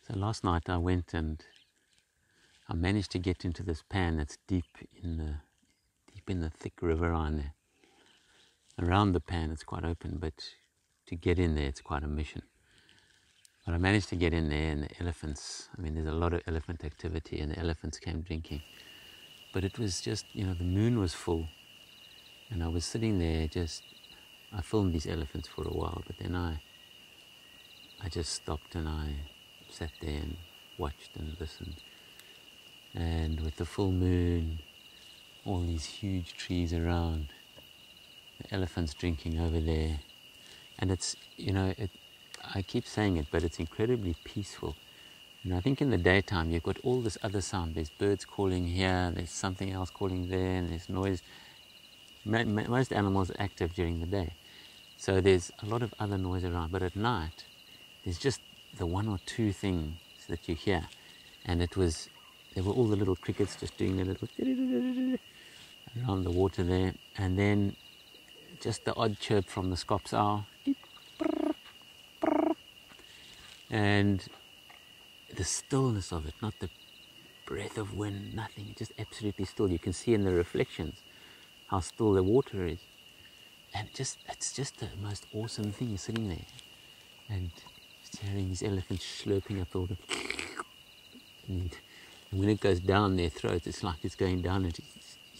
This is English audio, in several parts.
So last night I went and I managed to get into this pan that's deep in the thick riverine there. Around the pan it's quite open, but to get in there it's quite a mission. But I managed to get in there, and the elephants, I mean there's a lot of elephant activity, and the elephants came drinking. But it was just, you know, the moon was full, and I was sitting there I filmed these elephants for a while, but then I just stopped and I sat there and watched and listened. And with the full moon, all these huge trees around, the elephants drinking over there. And it's, you know, I keep saying it, but it's incredibly peaceful. And I think in the daytime, you've got all this other sound. There's birds calling here, there's something else calling there, and there's noise. Most animals are active during the day. So there's a lot of other noise around. But at night, there's just the one or two things that you hear. And there were all the little crickets just doing their little around the water there. And then just the odd chirp from the scops owl. And the stillness of it, not the breath of wind, nothing, just absolutely still. You can see in the reflections how still the water is. And it's just the most awesome thing. You're sitting there and just hearing these elephants slurping up the water. And when it goes down their throats, it's like it's going down, and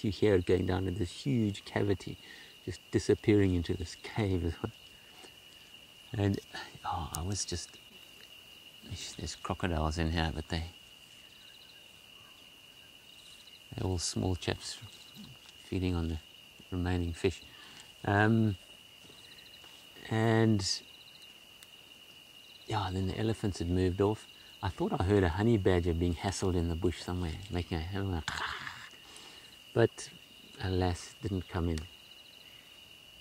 you hear it going down in this huge cavity, just disappearing into this cave. And I was just, there's crocodiles in here, but they're all small chaps feeding on the remaining fish. And yeah, then the elephants had moved off. I thought I heard a honey badger being hassled in the bush somewhere, making a but alas, didn't come in.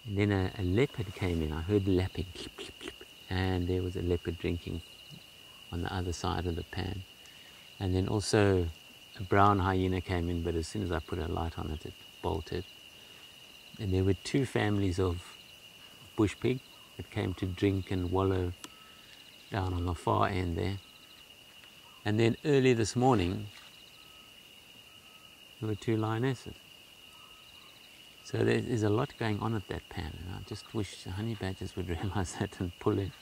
And then a leopard came in. I heard lapping, clip, clip, clip, and there was a leopard drinking on the other side of the pan. And then also a brown hyena came in, but as soon as I put a light on it, it bolted. And there were two families of bush pig that came to drink and wallow down on the far end there. And then early this morning, there were two lionesses. So there's a lot going on at that pan, and I just wish the honey badgers would realize that and pull in.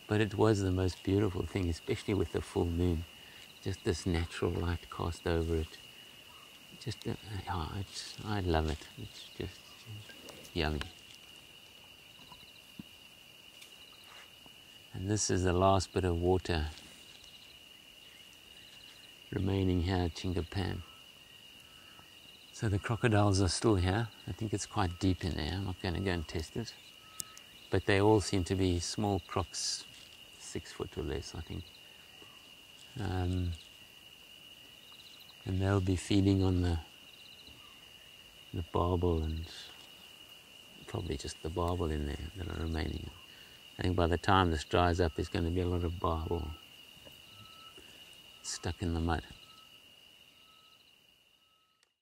But it was the most beautiful thing, especially with the full moon. Just this natural light cast over it. I love it. It's just yummy. And this is the last bit of water remaining here at Chingapan. So the crocodiles are still here. I think it's quite deep in there. I'm not going to go and test it. But they all seem to be small crocs, 6 foot or less, I think. And they'll be feeding on the barbel, and probably just the barbel in there that are remaining. I think by the time this dries up, there's going to be a lot of barbel stuck in the mud.